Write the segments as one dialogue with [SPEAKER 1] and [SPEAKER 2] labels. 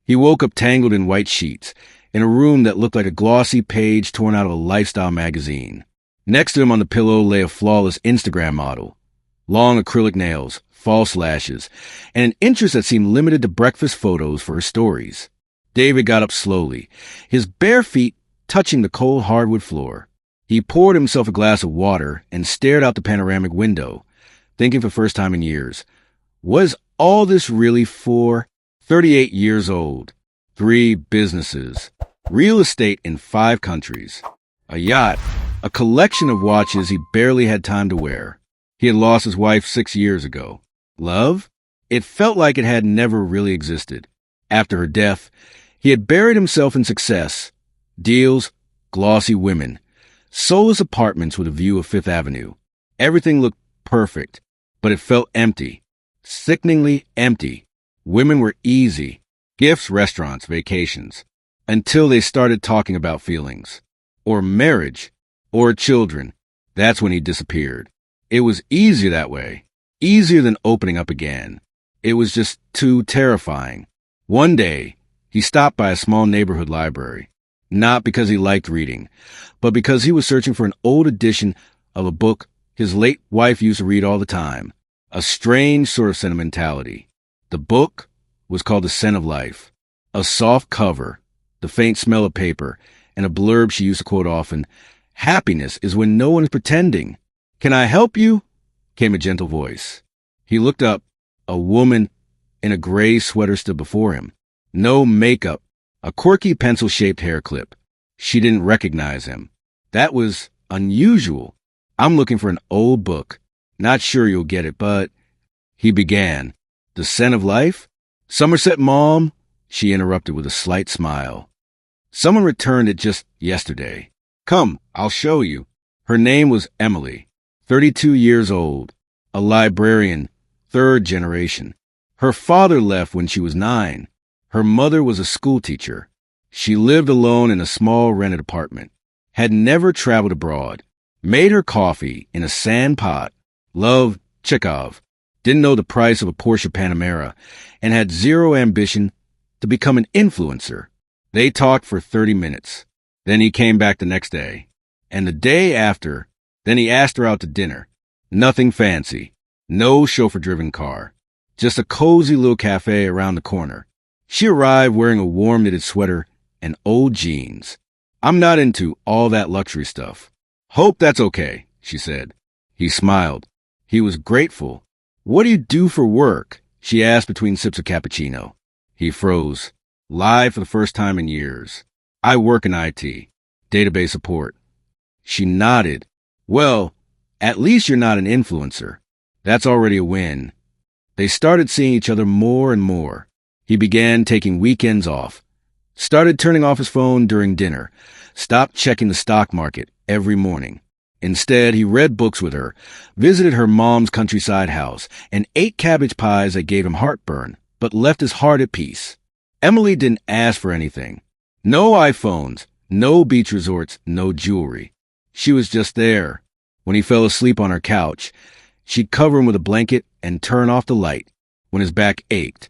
[SPEAKER 1] He woke up tangled in white sheets, in a room that looked like a glossy page torn out of a lifestyle magazine. Next to him on the pillow lay a flawless Instagram model. Long acrylic nails, false lashes, and an interest that seemed limited to breakfast photos for her stories. David got up slowly, his bare feet touching the cold hardwood floor. He poured himself a glass of water and stared out the panoramic window, thinking for the first time in years, was all this really for? 38 years old, 3 businesses, real estate in 5 countries, a yacht, a collection of watches he barely had time to wear. He had lost his wife 6 years ago. Love? It felt like it had never really existed. After her death, he had buried himself in success, deals, glossy women, soulless apartments with a view of Fifth Avenue. Everything looked perfect, but it felt empty, sickeningly empty. Women were easy, gifts, restaurants, vacations, until they started talking about feelings, or marriage, or children. That's when he disappeared. It was easier that way, easier than opening up again. It was just too terrifying. One day, he stopped by a small neighborhood library, not because he liked reading, but because he was searching for an old edition of a book his late wife used to read all the time, a strange sort of sentimentality. The book was called The Scent of Life. A soft cover, the faint smell of paper, and a blurb she used to quote often, "Happiness is when no one is pretending." "Can I help you?" came a gentle voice. He looked up. A woman in a gray sweater stood before him. No makeup, a quirky pencil-shaped hair clip. She didn't recognize him. That was unusual. "I'm looking for an old book. Not sure you'll get it, but—" he began. "The Scent of Life? Somerset Maugham?" she interrupted with a slight smile. "Someone returned it just yesterday. Come, I'll show you." Her name was Emily, 32 years old, a librarian, 3rd generation. Her father left when she was 9. Her mother was a schoolteacher. She lived alone in a small rented apartment, had never traveled abroad, made her coffee in a sand pot, loved Chekhov, didn't know the price of a Porsche Panamera, and had zero ambition to become an influencer. They talked for 30 minutes. Then he came back the next day. And the day after, then he asked her out to dinner. Nothing fancy. No chauffeur-driven car. Just a cozy little cafe around the corner. She arrived wearing a warm knitted sweater and old jeans. "I'm not into all that luxury stuff." "Hope that's okay," she said. He smiled. He was grateful. "What do you do for work?" she asked between sips of cappuccino. He froze. Lied for the first time in years. "I work in IT. Database support." She nodded. "Well, at least you're not an influencer. That's already a win." They started seeing each other more and more. He began taking weekends off. Started turning off his phone during dinner. Stopped checking the stock market every morning. Instead, he read books with her, visited her mom's countryside house, and ate cabbage pies that gave him heartburn, but left his heart at peace. Emily didn't ask for anything. No iPhones, no beach resorts, no jewelry. She was just there. When he fell asleep on her couch, she'd cover him with a blanket and turn off the light. When his back ached,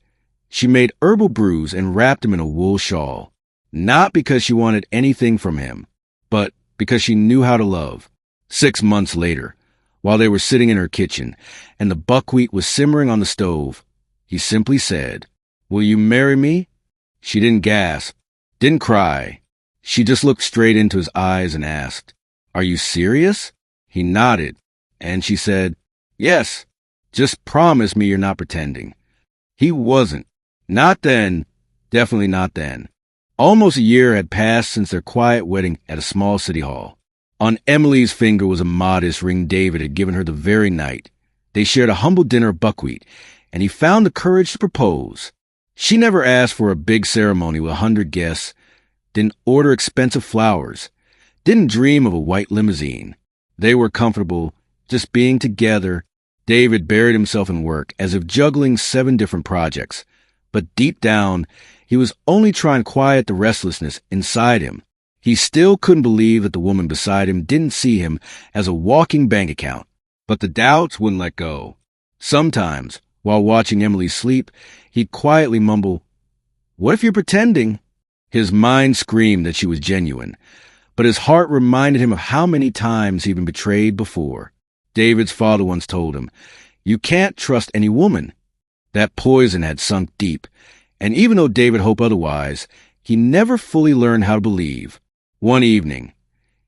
[SPEAKER 1] she made herbal brews and wrapped him in a wool shawl. Not because she wanted anything from him, but because she knew how to love. 6 months later, while they were sitting in her kitchen and the buckwheat was simmering on the stove, he simply said, "Will you marry me?" She didn't gasp, didn't cry. She just looked straight into his eyes and asked, "Are you serious?" He nodded, and she said, "Yes, just promise me you're not pretending." He wasn't. Not then, definitely not then. Almost a year had passed since their quiet wedding at a small city hall. On Emily's finger was a modest ring David had given her the very night. They shared a humble dinner of buckwheat, and he found the courage to propose. She never asked for a big ceremony with 100 guests, didn't order expensive flowers, didn't dream of a white limousine. They were comfortable, just being together. David buried himself in work as if juggling 7 different projects. But deep down, he was only trying to quiet the restlessness inside him. He still couldn't believe that the woman beside him didn't see him as a walking bank account. But the doubts wouldn't let go. Sometimes, while watching Emily sleep, he'd quietly mumble, What if you're pretending? His mind screamed that she was genuine, but his heart reminded him of how many times he'd been betrayed before. David's father once told him, "You can't trust any woman." That poison had sunk deep, and even though David hoped otherwise, he never fully learned how to believe. One evening,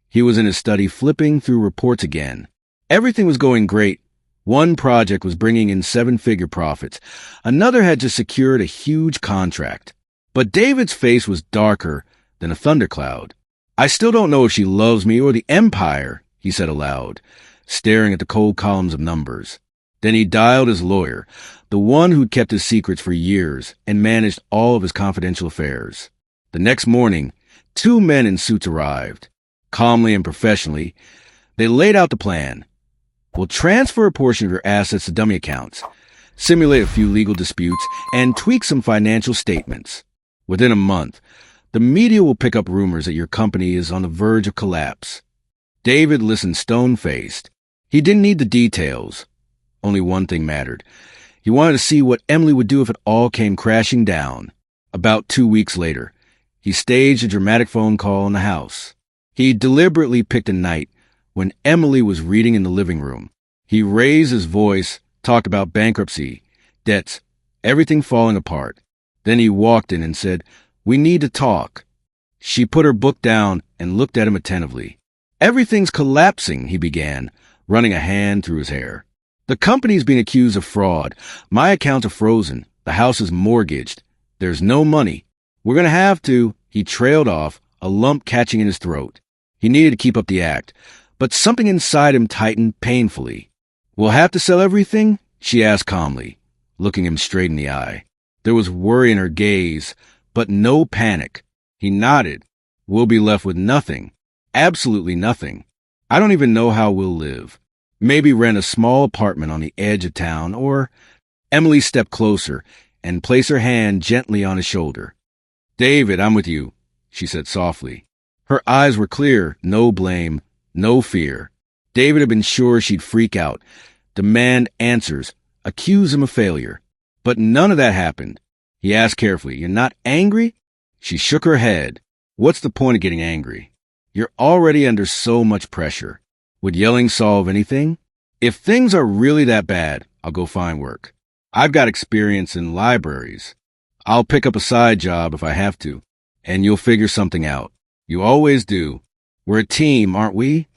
[SPEAKER 1] he was in his study flipping through reports again. Everything was going great. One project was bringing in seven-figure profits. Another had just secured a huge contract. But David's face was darker than a thundercloud. "I still don't know if she loves me or the empire," he said aloud, staring at the cold columns of numbers. Then he dialed his lawyer, the one who'd kept his secrets for years and managed all of his confidential affairs. The next morning, two men in suits arrived. Calmly and professionally, they laid out the plan. "We'll transfer a portion of your assets to dummy accounts, simulate a few legal disputes, and tweak some financial statements. Within a month, the media will pick up rumors that your company is on the verge of collapse." David listened stone-faced. He didn't need the details. Only one thing mattered. He wanted to see what Emily would do if it all came crashing down. About 2 weeks later, he staged a dramatic phone call in the house. He deliberately picked a night when Emily was reading in the living room. He raised his voice, talked about bankruptcy, debts, everything falling apart. Then he walked in and said, "We need to talk." She put her book down and looked at him attentively. "Everything's collapsing," he began, running a hand through his hair. "The company's being accused of fraud. My accounts are frozen. The house is mortgaged. There's no money. We're going to have to," he trailed off, a lump catching in his throat. He needed to keep up the act, but something inside him tightened painfully. "We'll have to sell everything?" she asked calmly, looking him straight in the eye. There was worry in her gaze, but no panic. He nodded. "We'll be left with nothing. Absolutely nothing. I don't even know how we'll live. Maybe rent a small apartment on the edge of town, or—" Emily stepped closer and placed her hand gently on his shoulder. "David, I'm with you," she said softly. Her eyes were clear, no blame, no fear. David had been sure she'd freak out, demand answers, accuse him of failure. But none of that happened. He asked carefully, "You're not angry?" She shook her head. "What's the point of getting angry? You're already under so much pressure. Would yelling solve anything? If things are really that bad, I'll go find work. I've got experience in libraries. I'll pick up a side job if I have to, and you'll figure something out. You always do. We're a team, aren't we?"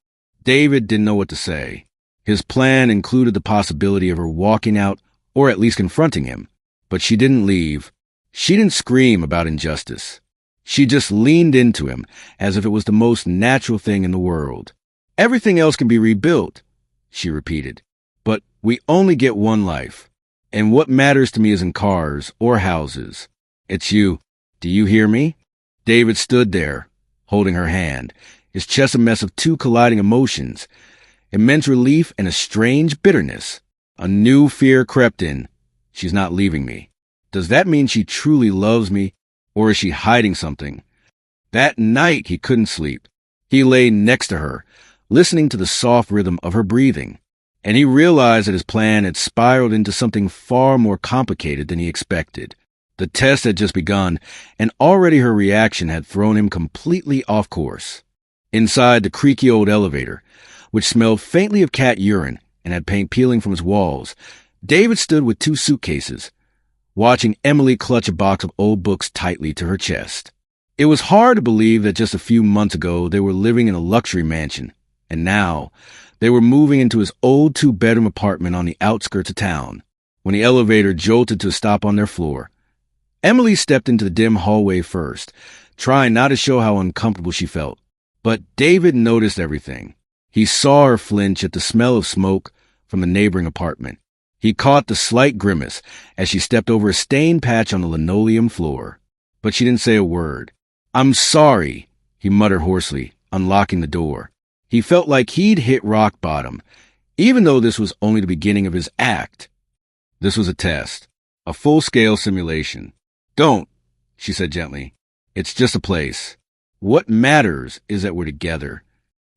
[SPEAKER 1] David didn't know what to say. His plan included the possibility of her walking out or at least confronting him. But she didn't leave. She didn't scream about injustice. She just leaned into him as if it was the most natural thing in the world. "Everything else can be rebuilt," she repeated. "But we only get one life. And what matters to me isn't cars or houses. It's you. Do you hear me?" David stood there, holding her hand, his chest a mess of two colliding emotions, immense relief and a strange bitterness. A new fear crept in. She's not leaving me. Does that mean she truly loves me, or is she hiding something? That night he couldn't sleep. He lay next to her, listening to the soft rhythm of her breathing, and he realized that his plan had spiraled into something far more complicated than he expected. The test had just begun, and already her reaction had thrown him completely off course. Inside the creaky old elevator, which smelled faintly of cat urine and had paint peeling from its walls, David stood with 2 suitcases, watching Emily clutch a box of old books tightly to her chest. It was hard to believe that just a few months ago they were living in a luxury mansion, and now they were moving into his old 2-bedroom apartment on the outskirts of town. When the elevator jolted to a stop on their floor, Emily stepped into the dim hallway first, trying not to show how uncomfortable she felt. But David noticed everything. He saw her flinch at the smell of smoke from the neighboring apartment. He caught the slight grimace as she stepped over a stained patch on the linoleum floor. But she didn't say a word. "I'm sorry," he muttered hoarsely, unlocking the door. He felt like he'd hit rock bottom, even though this was only the beginning of his act. This was a test, a full-scale simulation. "Don't," she said gently. "It's just a place. What matters is that we're together."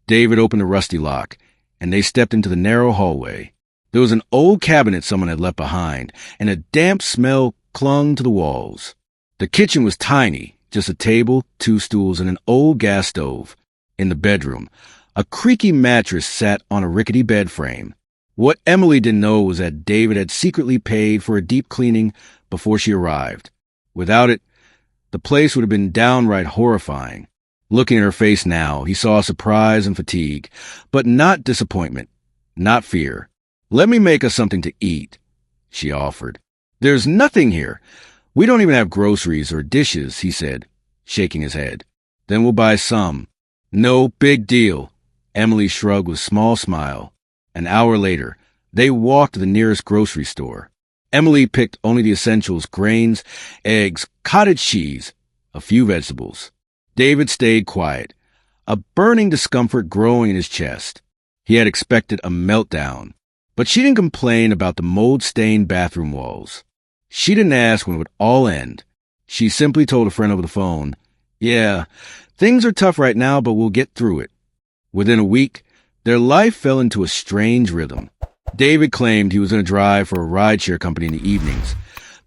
[SPEAKER 1] David opened the rusty lock, and they stepped into the narrow hallway. There was an old cabinet someone had left behind, and a damp smell clung to the walls. The kitchen was tiny, just a table, 2 stools, and an old gas stove. In the bedroom, a creaky mattress sat on a rickety bed frame. What Emily didn't know was that David had secretly paid for a deep cleaning before she arrived. Without it, the place would have been downright horrifying. Looking at her face now, he saw surprise and fatigue, but not disappointment, not fear. "Let me make us something to eat," she offered. "There's nothing here. We don't even have groceries or dishes," he said, shaking his head. "Then we'll buy some." "No big deal." Emily shrugged with a small smile. An hour later, they walked to the nearest grocery store. Emily picked only the essentials: grains, eggs, cottage cheese, a few vegetables. David stayed quiet, a burning discomfort growing in his chest. He had expected a meltdown, but she didn't complain about the mold-stained bathroom walls. She didn't ask when it would all end. She simply told a friend over the phone, "Yeah, things are tough right now, but we'll get through it." Within a week, their life fell into a strange rhythm. David claimed he was going to drive for a rideshare company in the evenings.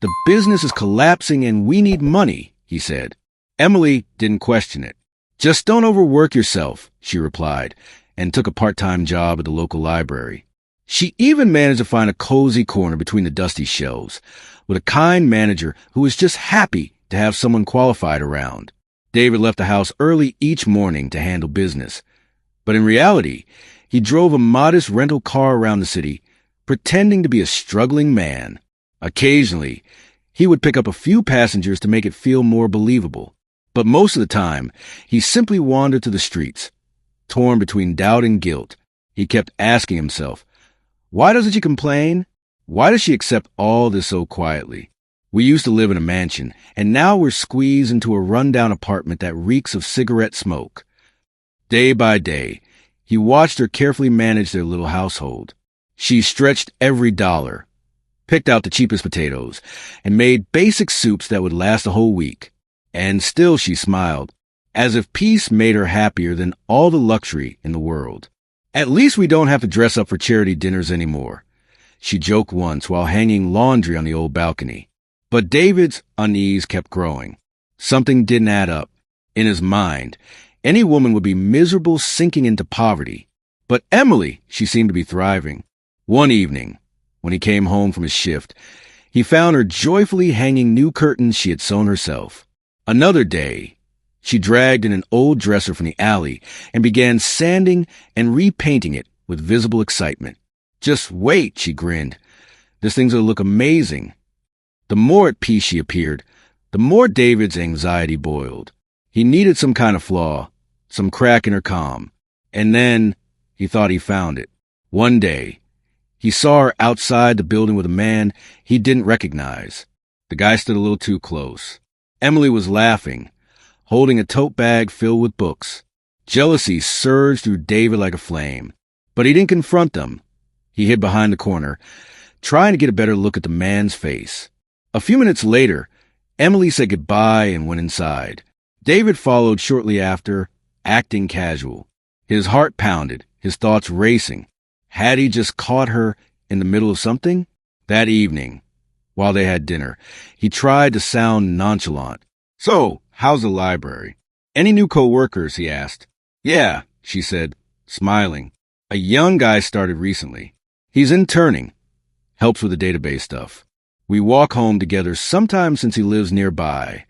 [SPEAKER 1] "The business is collapsing and we need money," he said. Emily didn't question it. "Just don't overwork yourself," she replied, and took a part-time job at the local library. She even managed to find a cozy corner between the dusty shelves, with a kind manager who was just happy to have someone qualified around. David left the house early each morning to handle business. But in reality, he drove a modest rental car around the city, pretending to be a struggling man. Occasionally, he would pick up a few passengers to make it feel more believable. But most of the time, he simply wandered to the streets. Torn between doubt and guilt, he kept asking himself, why doesn't she complain? Why does she accept all this so quietly? We used to live in a mansion, and now we're squeezed into a rundown apartment that reeks of cigarette smoke. Day by day, he watched her carefully manage their little household. She stretched every dollar, picked out the cheapest potatoes, and made basic soups that would last a whole week. And still she smiled, as if peace made her happier than all the luxury in the world. "At least we don't have to dress up for charity dinners anymore," she joked once while hanging laundry on the old balcony. But David's unease kept growing. Something didn't add up. In his mind, any woman would be miserable, sinking into poverty. But Emily, she seemed to be thriving. One evening, when he came home from his shift, he found her joyfully hanging new curtains she had sewn herself. Another day, she dragged in an old dresser from the alley and began sanding and repainting it with visible excitement. "Just wait," she grinned. "This thing's going to look amazing." The more at peace she appeared, the more David's anxiety boiled. He needed some kind of flaw, some crack in her calm. And then he thought he found it. One day, he saw her outside the building with a man he didn't recognize. The guy stood a little too close. Emily was laughing, holding a tote bag filled with books. Jealousy surged through David like a flame. But he didn't confront them. He hid behind the corner, trying to get a better look at the man's face. A few minutes later, Emily said goodbye and went inside. David followed shortly after, acting casual. His heart pounded, his thoughts racing. Had he just caught her in the middle of something? That evening, while they had dinner, he tried to sound nonchalant. "So, how's the library? Any new co-workers?" he asked. "Yeah," she said, smiling. "A young guy started recently. He's interning, helps with the database stuff. We walk home together sometimes since he lives nearby."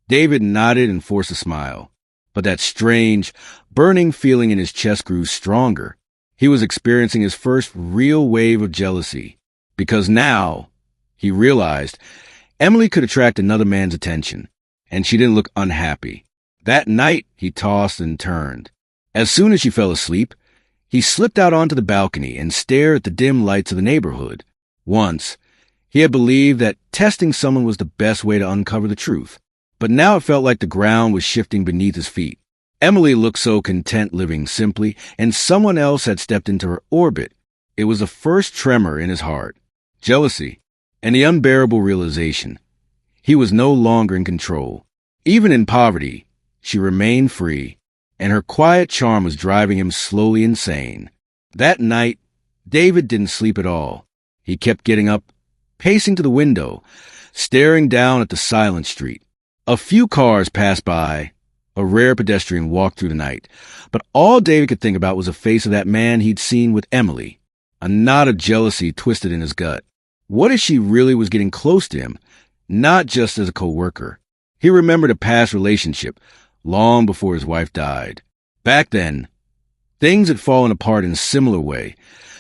[SPEAKER 1] David nodded and forced a smile. But that strange, burning feeling in his chest grew stronger. He was experiencing his first real wave of jealousy. Because now, he realized, Emily could attract another man's attention, and she didn't look unhappy. That night, he tossed and turned. As soon as she fell asleep, he slipped out onto the balcony and stared at the dim lights of the neighborhood. Once, he had believed that testing someone was the best way to uncover the truth. But now it felt like the ground was shifting beneath his feet. Emily looked so content living simply, and someone else had stepped into her orbit. It was the first tremor in his heart. Jealousy, and the unbearable realization. He was no longer in control. Even in poverty, she remained free, and her quiet charm was driving him slowly insane. That night, David didn't sleep at all. He kept getting up, pacing to the window, staring down at the silent street. A few cars passed by. A rare pedestrian walked through the night. But all David could think about was the face of that man he'd seen with Emily. A knot of jealousy twisted in his gut. What if she really was getting close to him, not just as a co-worker? He remembered a past relationship, long before his wife died. Back then, things had fallen apart in a similar way,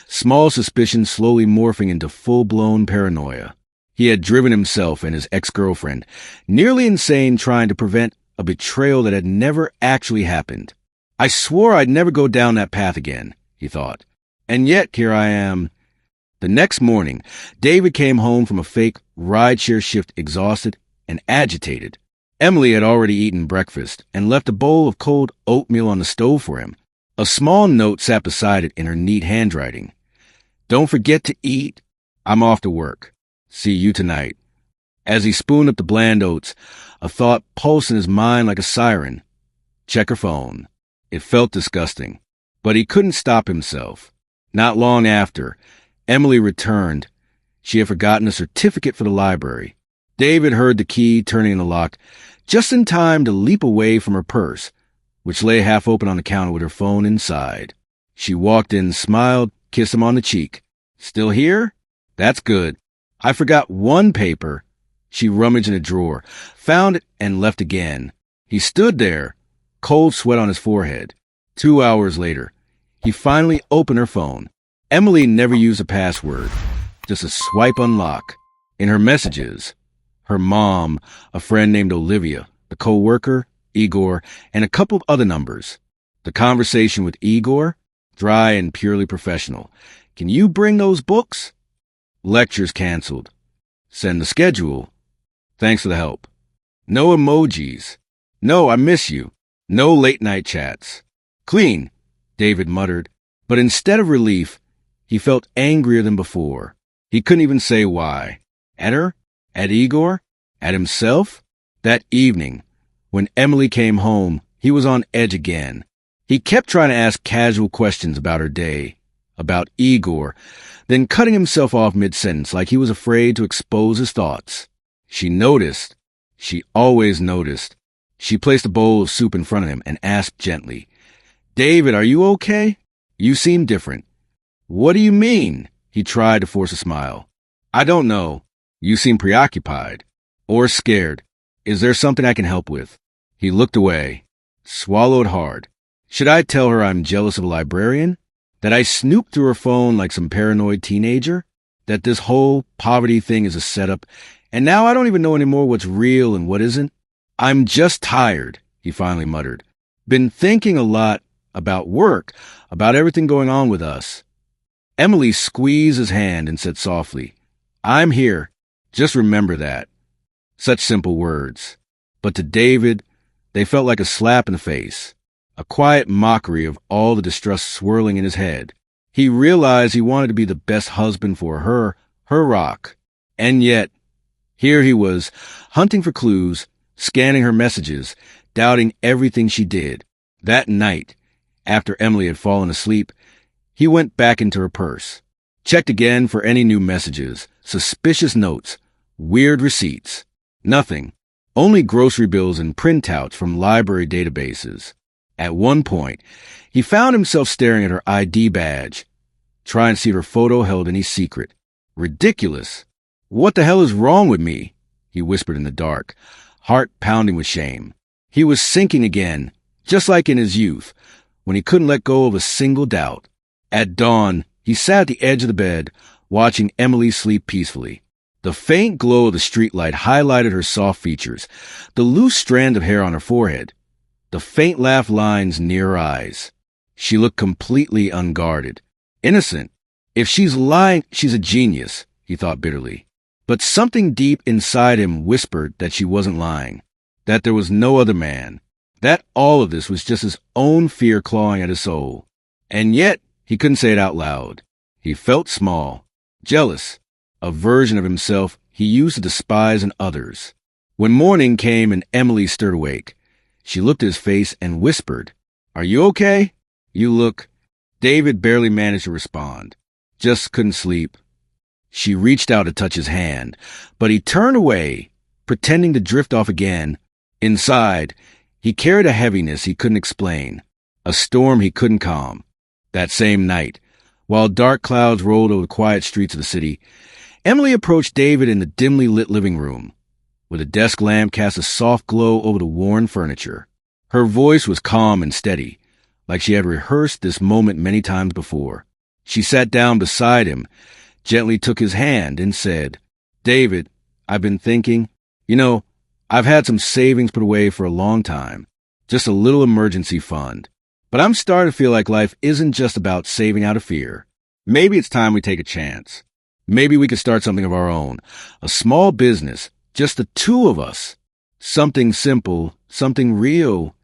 [SPEAKER 1] small suspicions slowly morphing into full-blown paranoia. He had driven himself and his ex-girlfriend, nearly insane, trying to prevent a betrayal that had never actually happened. I swore I'd never go down that path again, he thought. And yet, here I am. The next morning, David came home from a fake rideshare shift exhausted and agitated. Emily had already eaten breakfast and left a bowl of cold oatmeal on the stove for him. A small note sat beside it in her neat handwriting. Don't forget to eat. I'm off to work. See you tonight. As he spooned up the bland oats, a thought pulsed in his mind like a siren. Check her phone. It felt disgusting, but he couldn't stop himself. Not long after, Emily returned. She had forgotten a certificate for the library. David heard the key turning in the lock just in time to leap away from her purse, which lay half open on the counter with her phone inside. She walked in, smiled, kissed him on the cheek. Still here? That's good. I forgot one paper. She rummaged in a drawer, found it, and left again. He stood there, cold sweat on his forehead. 2 hours later, he finally opened her phone. Emily never used a password, just a swipe unlock. In her messages, her mom, a friend named Olivia, the co-worker, Igor, and a couple of other numbers. The conversation with Igor, dry and purely professional. Can you bring those books? Lectures canceled. Send the schedule. Thanks for the help. No emojis. No, I miss you. No late night chats. Clean, David muttered, but instead of relief, he felt angrier than before. He couldn't even say why. At her? At Igor? At himself? That evening, when Emily came home, he was on edge again. He kept trying to ask casual questions about her day, about Igor, then cutting himself off mid-sentence like he was afraid to expose his thoughts. She noticed. She always noticed. She placed a bowl of soup in front of him and asked gently, David, are you okay? You seem different. What do you mean? He tried to force a smile. I don't know. You seem preoccupied. Or scared. Is there something I can help with? He looked away, swallowed hard. Should I tell her I'm jealous of a librarian? That I snooped through her phone like some paranoid teenager? That this whole poverty thing is a setup, and now I don't even know anymore what's real and what isn't? I'm just tired, he finally muttered. Been thinking a lot about work, about everything going on with us. Emily squeezed his hand and said softly, I'm here. Just remember that. Such simple words. But to David, they felt like a slap in the face, a quiet mockery of all the distrust swirling in his head. He realized he wanted to be the best husband for her rock. And yet, here he was, hunting for clues, scanning her messages, doubting everything she did. That night, after Emily had fallen asleep, he went back into her purse, checked again for any new messages, suspicious notes, weird receipts. Nothing. Only grocery bills and printouts from library databases. At one point, he found himself staring at her ID badge, trying to see if her photo held any secret. Ridiculous. What the hell is wrong with me? He whispered in the dark, heart pounding with shame. He was sinking again, just like in his youth, when he couldn't let go of a single doubt. At dawn, he sat at the edge of the bed, watching Emily sleep peacefully. The faint glow of the streetlight highlighted her soft features, the loose strand of hair on her forehead, the faint laugh lines near her eyes. She looked completely unguarded, innocent. If she's lying, she's a genius, he thought bitterly. But something deep inside him whispered that she wasn't lying, that there was no other man, that all of this was just his own fear clawing at his soul. And yet, he couldn't say it out loud. He felt small, jealous, a version of himself he used to despise in others. When morning came and Emily stirred awake, she looked at his face and whispered, Are you okay? You look... David barely managed to respond. Just couldn't sleep. She reached out to touch his hand, but he turned away, pretending to drift off again, Inside, he carried a heaviness he couldn't explain, a storm he couldn't calm. That same night, while dark clouds rolled over the quiet streets of the city, Emily approached David in the dimly lit living room, where the desk lamp cast a soft glow over the worn furniture. Her voice was calm and steady, like she had rehearsed this moment many times before. She sat down beside him, gently took his hand, and said, "David, I've been thinking. I've had some savings put away for a long time, just a little emergency fund. But I'm starting to feel like life isn't just about saving out of fear. Maybe it's time we take a chance. Maybe we could start something of our own, a small business, just the two of us. Something simple, something real."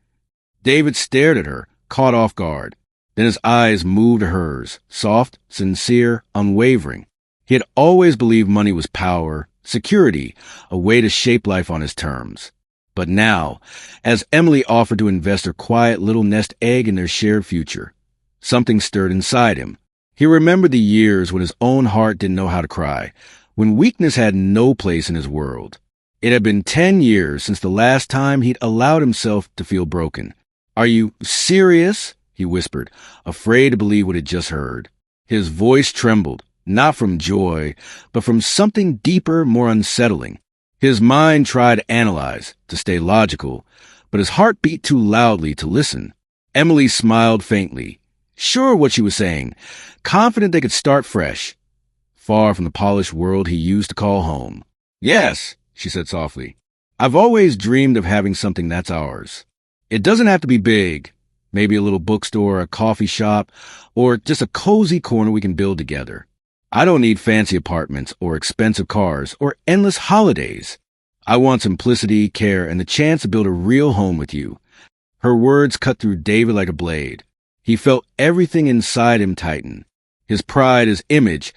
[SPEAKER 1] David stared at her, caught off guard. Then his eyes moved to hers, soft, sincere, unwavering. He had always believed money was power, security, a way to shape life on his terms. But now, as Emily offered to invest her quiet little nest egg in their shared future, something stirred inside him. He remembered the years when his own heart didn't know how to cry, when weakness had no place in his world. It had been 10 years since the last time he'd allowed himself to feel broken. "Are you serious?" he whispered, afraid to believe what he'd just heard. His voice trembled, not from joy, but from something deeper, more unsettling. His mind tried to analyze, to stay logical, but his heart beat too loudly to listen. Emily smiled faintly, sure of what she was saying, confident they could start fresh, far from the polished world he used to call home. "Yes," she said softly. "I've always dreamed of having something that's ours. It doesn't have to be big, maybe a little bookstore, a coffee shop, or just a cozy corner we can build together. I don't need fancy apartments or expensive cars or endless holidays. I want simplicity, care, and the chance to build a real home with you." Her words cut through David like a blade. He felt everything inside him tighten. His pride, his image,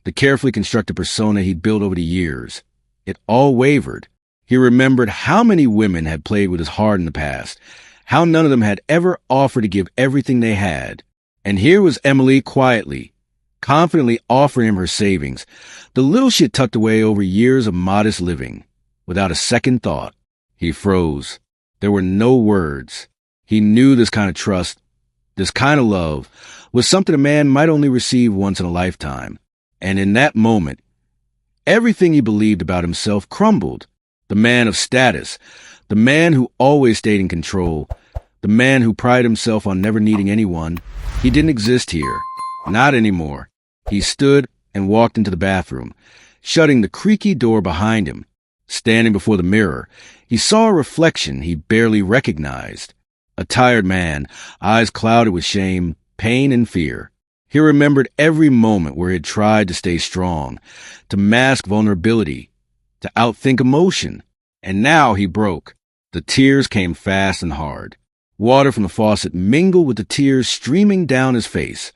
[SPEAKER 1] the carefully constructed persona he'd built over the years. It all wavered. He remembered how many women had played with his heart in the past, how none of them had ever offered to give everything they had. And here was Emily quietly, confidently offering him her savings, the little she had tucked away over years of modest living, without a second thought. He froze. There were no words. He knew this kind of trust, this kind of love, was something a man might only receive once in a lifetime. And in that moment, everything he believed about himself crumbled. The man of status, the man who always stayed in control, the man who prided himself on never needing anyone, he didn't exist here. Not anymore. He stood and walked into the bathroom, shutting the creaky door behind him. Standing before the mirror, he saw a reflection he barely recognized. A tired man, eyes clouded with shame, pain, and fear. He remembered every moment where he had tried to stay strong, to mask vulnerability, to outthink emotion. And now he broke. The tears came fast and hard. Water from the faucet mingled with the tears streaming down his face,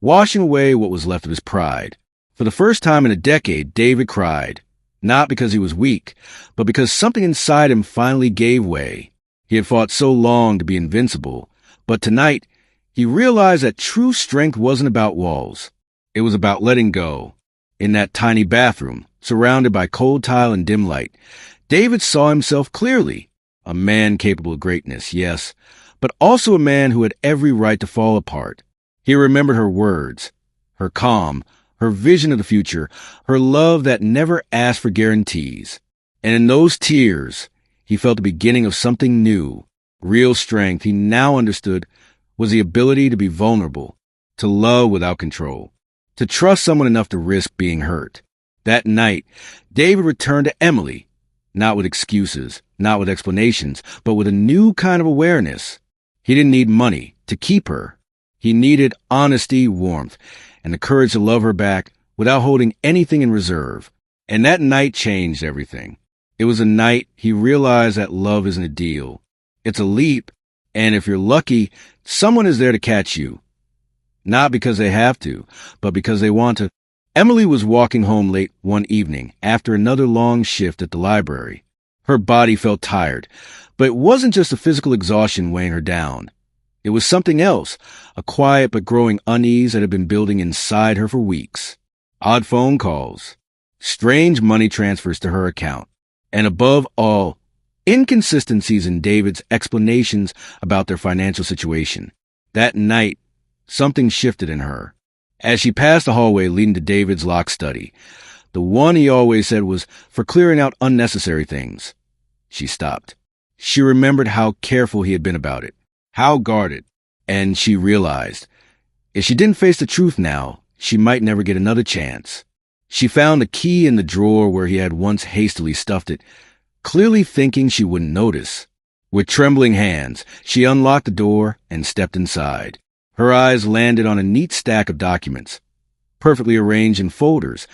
[SPEAKER 1] washing away what was left of his pride. For the first time in a decade, David cried, not because he was weak, but because something inside him finally gave way. He had fought so long to be invincible, but tonight he realized that true strength wasn't about walls. It was about letting go. In that tiny bathroom, surrounded by cold tile and dim light, David saw himself clearly. A man capable of greatness, yes, but also a man who had every right to fall apart. He remembered her words, her calm, her vision of the future, her love that never asked for guarantees. And in those tears, he felt the beginning of something new. Real strength, he now understood, was the ability to be vulnerable, to love without control, to trust someone enough to risk being hurt. That night, David returned to Emily, not with excuses, not with explanations, but with a new kind of awareness. He didn't need money to keep her. He needed honesty, warmth, and the courage to love her back without holding anything in reserve. And that night changed everything. It was a night he realized that love isn't a deal. It's a leap, and if you're lucky, someone is there to catch you. Not because they have to, but because they want to. Emily was walking home late one evening after another long shift at the library. Her body felt tired, but it wasn't just the physical exhaustion weighing her down. It was something else, a quiet but growing unease that had been building inside her for weeks. Odd phone calls, strange money transfers to her account, and above all, inconsistencies in David's explanations about their financial situation. That night, something shifted in her. As she passed the hallway leading to David's locked study, the one he always said was for clearing out unnecessary things, she stopped. She remembered how careful he had been about it, how guarded, and she realized if she didn't face the truth now, she might never get another chance. She found the key in the drawer where he had once hastily stuffed it, clearly thinking she wouldn't notice. With trembling hands, she unlocked the door and stepped inside. Her eyes landed on a neat stack of documents, perfectly arranged in folders,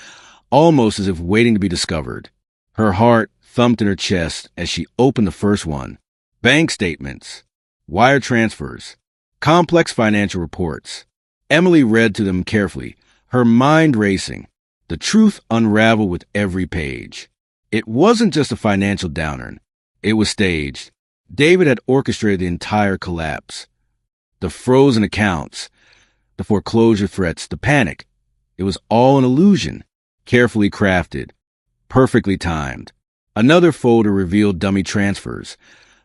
[SPEAKER 1] almost as if waiting to be discovered. Her heart thumped in her chest as she opened the first one. Bank statements, wire transfers, complex financial reports. Emily read through them carefully, her mind racing. The truth unraveled with every page. It wasn't just a financial downer. It was staged. David had orchestrated the entire collapse. The frozen accounts, the foreclosure threats, the panic. It was all an illusion, carefully crafted, perfectly timed. Another folder revealed dummy transfers,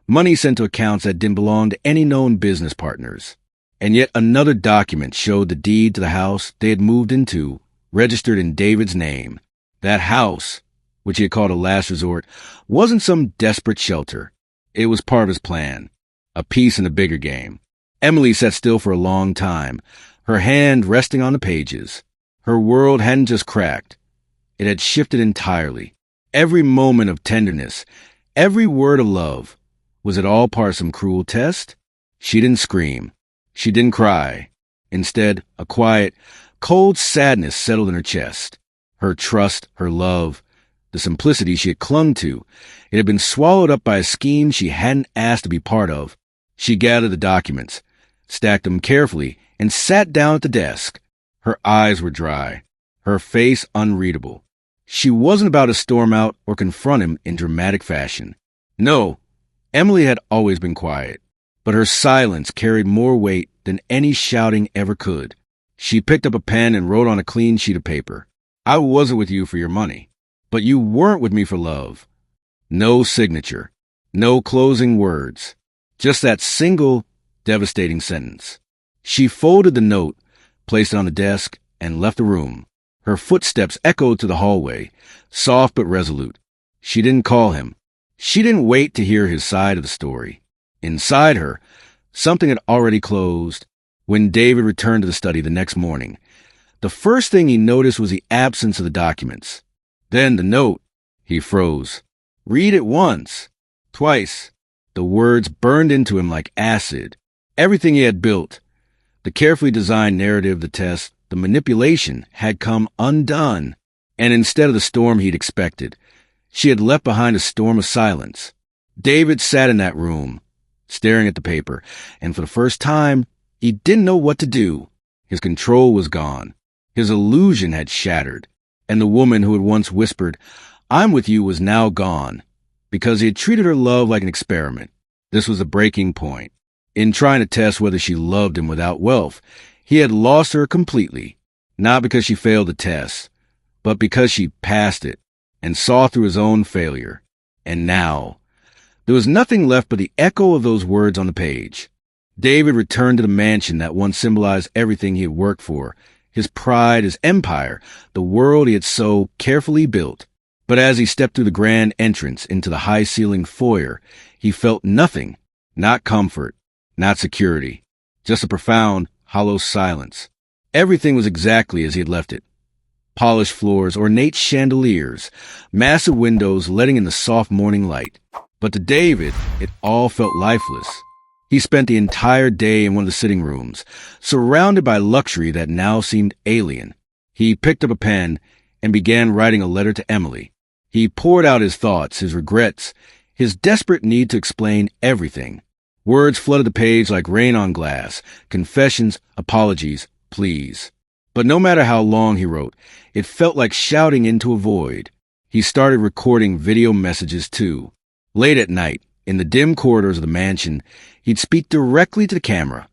[SPEAKER 1] money sent to accounts that didn't belong to any known business partners. And yet another document showed the deed to the house they had moved into, registered in David's name. That house, which he had called a last resort, wasn't some desperate shelter. It was part of his plan, a piece in the bigger game. Emily sat still for a long time, her hand resting on the pages. Her world hadn't just cracked. It had shifted entirely. Every moment of tenderness, every word of love. Was it all part of some cruel test? She didn't scream. She didn't cry. Instead, a quiet, cold sadness settled in her chest. Her trust, her love, the simplicity she had clung to, it had been swallowed up by a scheme she hadn't asked to be part of. She gathered the documents, stacked them carefully, and sat down at the desk. Her eyes were dry, her face unreadable. She wasn't about to storm out or confront him in dramatic fashion. No, Emily had always been quiet, but her silence carried more weight than any shouting ever could. She picked up a pen and wrote on a clean sheet of paper. I wasn't with you for your money, but you weren't with me for love. No signature, no closing words, just that single, devastating sentence. She folded the note, placed it on the desk, and left the room. Her footsteps echoed to the hallway, soft but resolute. She didn't call him. She didn't wait to hear his side of the story. Inside her, something had already closed. When David returned to the study the next morning, the first thing he noticed was the absence of the documents. Then the note. He froze. Read it once, twice. The words burned into him like acid. Everything he had built, the carefully designed narrative, the test, the manipulation, had come undone. And instead of the storm he'd expected, she had left behind a storm of silence. David sat in that room, staring at the paper, and for the first time, he didn't know what to do. His control was gone. His illusion had shattered. And the woman who had once whispered, I'm with you, was now gone. Because he had treated her love like an experiment. This was a breaking point. In trying to test whether she loved him without wealth, he had lost her completely. Not because she failed the test, but because she passed it and saw through his own failure. And now, there was nothing left but the echo of those words on the page. David returned to the mansion that once symbolized everything he had worked for, his pride, his empire, the world he had so carefully built. But as he stepped through the grand entrance into the high-ceilinged foyer, he felt nothing, not comfort, not security, just a profound, hollow silence. Everything was exactly as he had left it. Polished floors, ornate chandeliers, massive windows letting in the soft morning light. But to David, it all felt lifeless. He spent the entire day in one of the sitting rooms, surrounded by luxury that now seemed alien. He picked up a pen and began writing a letter to Emily. He poured out his thoughts, his regrets, his desperate need to explain everything. Words flooded the page like rain on glass, confessions, apologies, pleas. But no matter how long he wrote, it felt like shouting into a void. He started recording video messages too. Late at night, in the dim corridors of the mansion, he'd speak directly to the camera,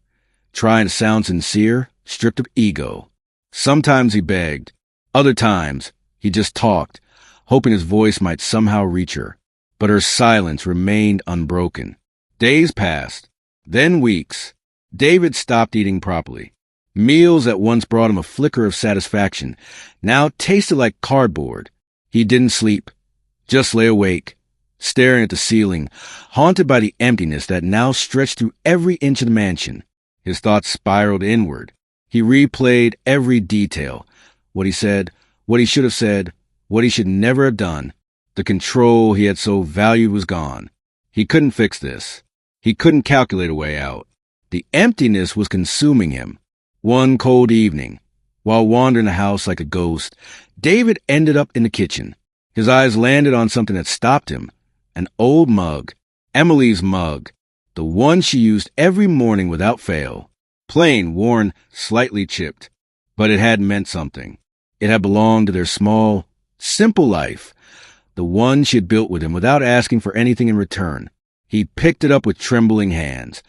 [SPEAKER 1] trying to sound sincere, stripped of ego. Sometimes he begged. Other times, he just talked, hoping his voice might somehow reach her. but her silence remained unbroken. Days passed, then weeks. David stopped eating properly. Meals that once brought him a flicker of satisfaction now tasted like cardboard. He didn't sleep, just lay awake, staring at the ceiling, haunted by the emptiness that now stretched through every inch of the mansion. His thoughts spiraled inward. He replayed every detail. What he said, what he should have said, what he should never have done. The control he had so valued was gone. He couldn't fix this. He couldn't calculate a way out. The emptiness was consuming him. One cold evening, while wandering the house like a ghost, David ended up in the kitchen. His eyes landed on something that stopped him. An old mug. Emily's mug. The one she used every morning without fail. Plain, worn, slightly chipped. But it had meant something. It had belonged to their small, simple life. The one she had built with him without asking for anything in return. He picked it up with trembling hands,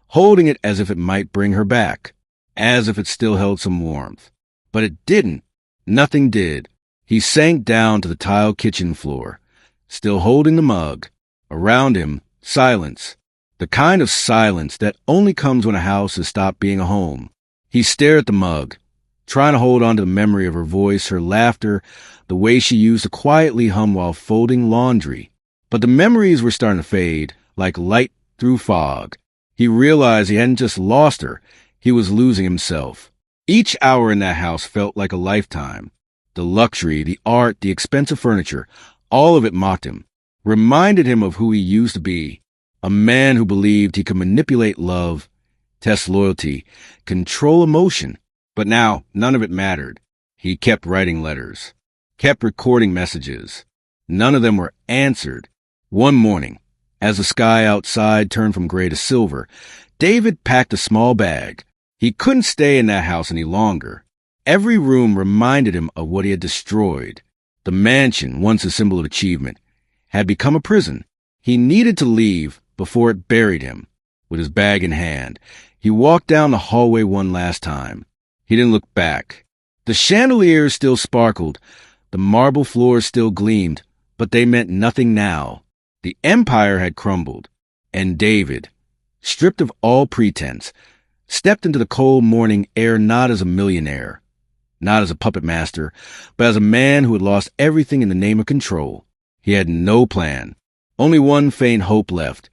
[SPEAKER 1] holding it as if it might bring her back, as if it still held some warmth. But it didn't. Nothing did. He sank down to the tiled kitchen floor, still holding the mug. Around him, silence. The kind of silence that only comes when a house has stopped being a home. He stared at the mug, trying to hold on to the memory of her voice, her laughter, the way she used to quietly hum while folding laundry. But the memories were starting to fade, like light through fog. He realized he hadn't just lost her, he was losing himself. Each hour in that house felt like a lifetime. The luxury, the art, the expensive furniture, all of it mocked him, reminded him of who he used to be. A man who believed he could manipulate love, test loyalty, control emotion. But now, none of it mattered. He kept writing letters, kept recording messages. None of them were answered. One morning, as the sky outside turned from gray to silver, David packed a small bag. He couldn't stay in that house any longer. Every room reminded him of what he had destroyed. The mansion, once a symbol of achievement, had become a prison. He needed to leave before it buried him. With his bag in hand, he walked down the hallway one last time. He didn't look back. The chandeliers still sparkled, the marble floors still gleamed, but they meant nothing now. The empire had crumbled, and David, stripped of all pretense, stepped into the cold morning air not as a millionaire, not as a puppet master, but as a man who had lost everything in the name of control. He had no plan, only one faint hope left,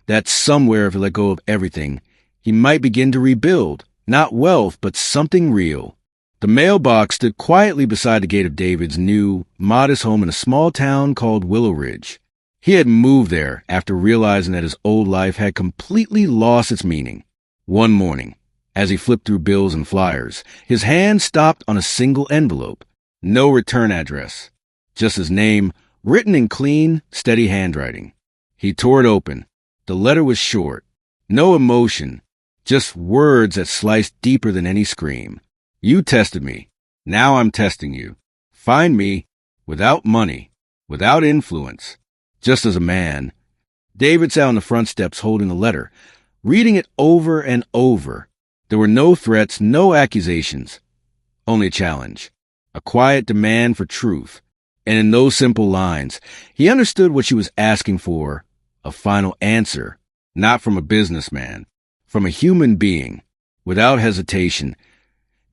[SPEAKER 1] that somewhere if he let go of everything, he might begin to rebuild, not wealth, but something real. The mailbox stood quietly beside the gate of David's new, modest home in a small town called Willow Ridge. He had moved there after realizing that his old life had completely lost its meaning. One morning, as he flipped through bills and flyers, his hand stopped on a single envelope. No return address, just his name, written in clean, steady handwriting. He tore it open. The letter was short. No emotion, just words that sliced deeper than any scream. You tested me. Now I'm testing you. Find me without money, without influence, just as a man. David sat on the front steps holding the letter, reading it over and over. There were no threats, no accusations, only a challenge, a quiet demand for truth. And in those simple lines, he understood what she was asking for, a final answer, not from a businessman, from a human being. Without hesitation,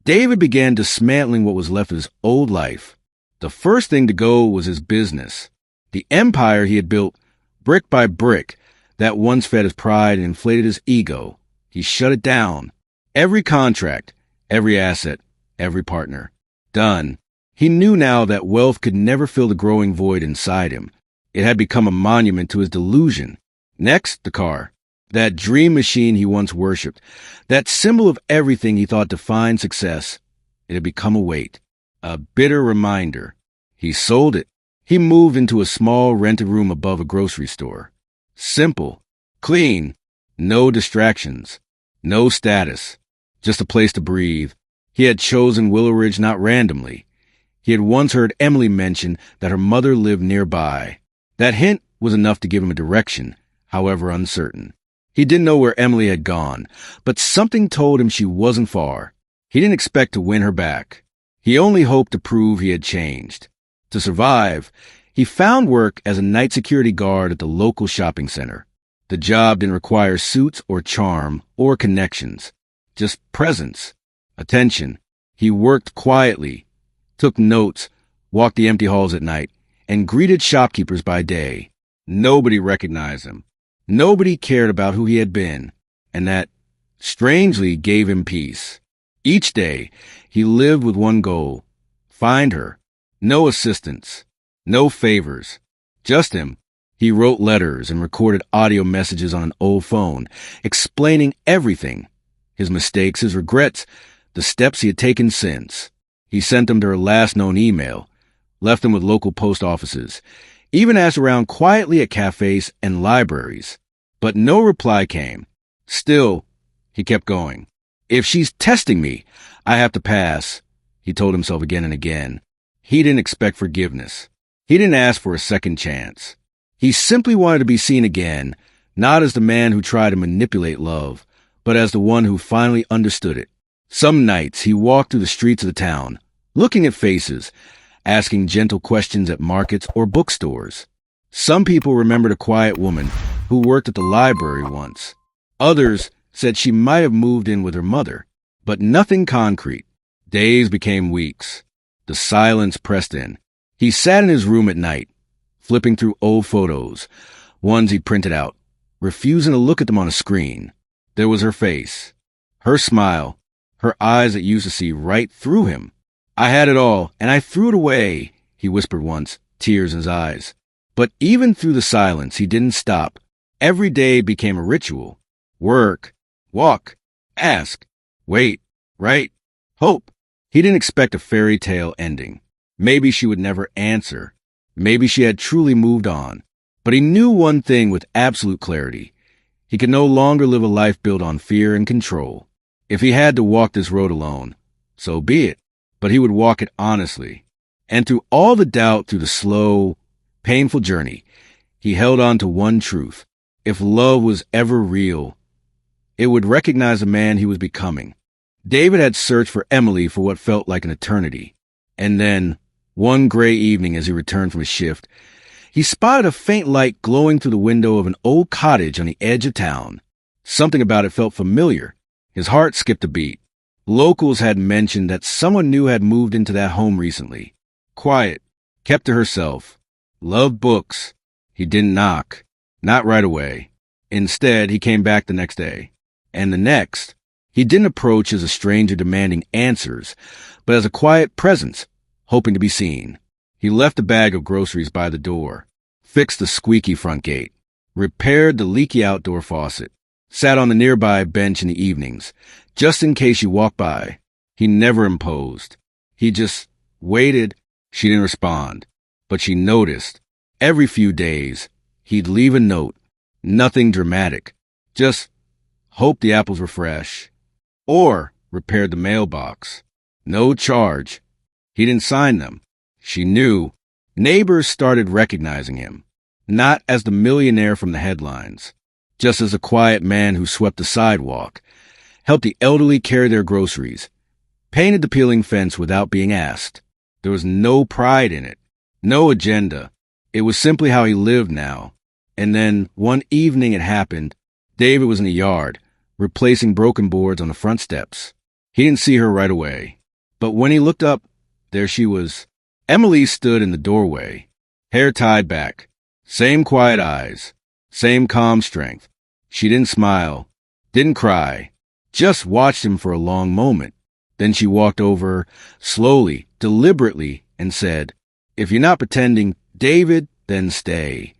[SPEAKER 1] David began dismantling what was left of his old life. The first thing to go was his business, the empire he had built brick by brick that once fed his pride and inflated his ego. He shut it down. Every contract, every asset, every partner. Done. He knew now that wealth could never fill the growing void inside him. It had become a monument to his delusion. Next, the car. That dream machine he once worshipped. That symbol of everything he thought defined success. It had become a weight. A bitter reminder. He sold it. He moved into a small rented room above a grocery store. Simple. Clean. No distractions. No status. Just a place to breathe. He had chosen Willow Ridge not randomly. He had once heard Emily mention that her mother lived nearby. That hint was enough to give him a direction, however uncertain. He didn't know where Emily had gone, but something told him she wasn't far. He didn't expect to win her back. He only hoped to prove he had changed. To survive, He found work as a night security guard at the local shopping center. The job didn't require suits or charm or connections, just presence, attention. He worked quietly, took notes, walked the empty halls at night, and greeted shopkeepers by day. Nobody recognized him. Nobody cared about who he had been, and that, strangely, gave him peace. Each day, he lived with one goal: find her. No assistance, no favors, just him. He wrote letters and recorded audio messages on an old phone, explaining everything: his mistakes, his regrets, the steps he had taken since. He sent them to her last known email, left them with local post offices, even asked around quietly at cafes and libraries. But no reply came. Still, he kept going. If she's testing me, I have to pass, he told himself again and again. He didn't expect forgiveness. He didn't ask for a second chance. He simply wanted to be seen again, not as the man who tried to manipulate love, but as the one who finally understood it. Some nights he walked through the streets of the town, looking at faces, asking gentle questions at markets or bookstores. Some people remembered a quiet woman who worked at the library once. Others said she might have moved in with her mother, but nothing concrete. Days became weeks. The silence pressed in. He sat in his room at night, flipping through old photos, ones he'd printed out, refusing to look at them on a screen. There was her face, her smile, her eyes that used to see right through him. I had it all, and I threw it away, he whispered once, tears in his eyes. But even through the silence, he didn't stop. Every day became a ritual. Work, walk, ask, wait, write, hope. He didn't expect a fairy tale ending. Maybe she would never answer. Maybe she had truly moved on. But he knew one thing with absolute clarity. He could no longer live a life built on fear and control. If he had to walk this road alone, so be it. But he would walk it honestly. And through all the doubt, through the slow, painful journey, he held on to one truth. If love was ever real, it would recognize the man he was becoming. David had searched for Emily for what felt like an eternity. And then, one gray evening as he returned from his shift, he spotted a faint light glowing through the window of an old cottage on the edge of town. Something about it felt familiar. His heart skipped a beat. Locals had mentioned that someone new had moved into that home recently. Quiet, kept to herself, loved books. He didn't knock. Not right away. Instead, he came back the next day. And the next. He didn't approach as a stranger demanding answers, but as a quiet presence, hoping to be seen. He left a bag of groceries by the door, fixed the squeaky front gate, repaired the leaky outdoor faucet, sat on the nearby bench in the evenings, just in case she walked by. He never imposed. He just waited. She didn't respond, but she noticed. Every few days, he'd leave a note. Nothing dramatic. Just hope the apples were fresh. Or repaired the mailbox. No charge. He didn't sign them. She knew. Neighbors started recognizing him, not as the millionaire from the headlines, just as a quiet man who swept the sidewalk, helped the elderly carry their groceries, painted the peeling fence without being asked. There was no pride in it, no agenda. It was simply how he lived now. And then, one evening it happened. David was in the yard, replacing broken boards on the front steps. He didn't see her right away. But when he looked up, there she was. Emily stood in the doorway, hair tied back, same quiet eyes, same calm strength. She didn't smile, didn't cry, just watched him for a long moment. Then she walked over, slowly, deliberately, and said, "If you're not pretending, David, then stay."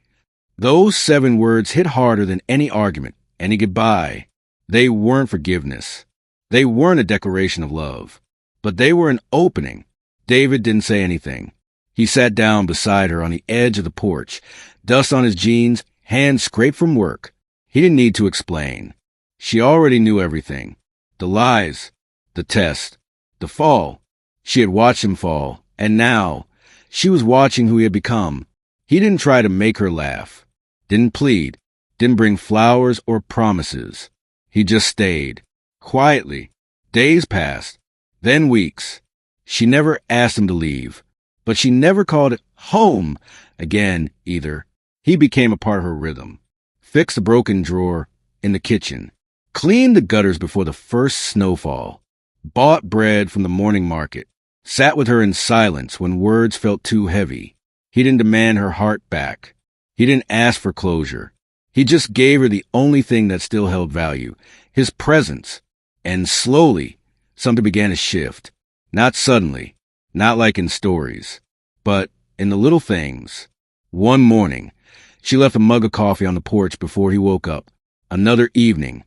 [SPEAKER 1] Those 7 words hit harder than any argument, any goodbye. They weren't forgiveness. They weren't a declaration of love. But they were an opening. David didn't say anything. He sat down beside her on the edge of the porch, dust on his jeans, hands scraped from work. He didn't need to explain. She already knew everything. The lies, the test, the fall. She had watched him fall, and now she was watching who he had become. He didn't try to make her laugh, didn't plead, didn't bring flowers or promises. He just stayed, quietly. Days passed, then weeks. She never asked him to leave, But she never called it home again, either. He became a part of her rhythm. Fixed the broken drawer in the kitchen. Cleaned the gutters before the first snowfall. Bought bread from the morning market. Sat with her in silence when words felt too heavy. He didn't demand her heart back. He didn't ask for closure. He just gave her the only thing that still held value, his presence. And slowly, something began to shift. Not suddenly, not like in stories, but in the little things. One morning, she left a mug of coffee on the porch before he woke up. Another evening,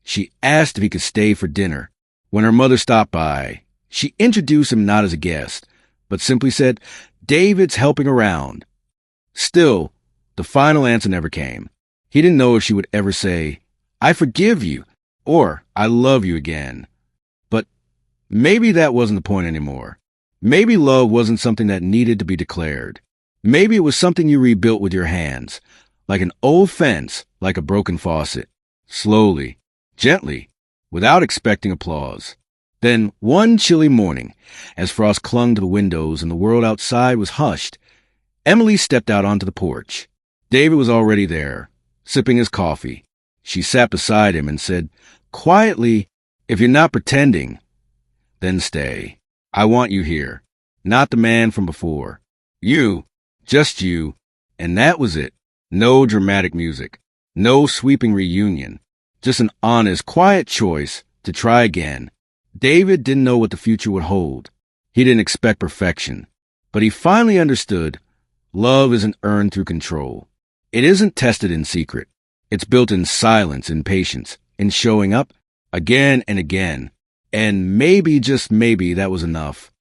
[SPEAKER 1] she asked if he could stay for dinner. When her mother stopped by, she introduced him not as a guest, but simply said, "David's helping around." Still, the final answer never came. He didn't know if she would ever say, "I forgive you," or "I love you" again. But maybe that wasn't the point anymore. Maybe love wasn't something that needed to be declared. Maybe it was something you rebuilt with your hands, like an old fence, like a broken faucet. Slowly, gently, without expecting applause. Then, one chilly morning, as frost clung to the windows and the world outside was hushed, Emily stepped out onto the porch. David was already there, sipping his coffee. She sat beside him and said, quietly, "If you're not pretending, then stay. I want you here. Not the man from before. You, just you." And that was it. No dramatic music. No sweeping reunion. Just an honest, quiet choice to try again. David didn't know what the future would hold. He didn't expect perfection. But he finally understood love isn't earned through control. It isn't tested in secret. It's built in silence and patience, in showing up again and again. And maybe, just maybe, that was enough.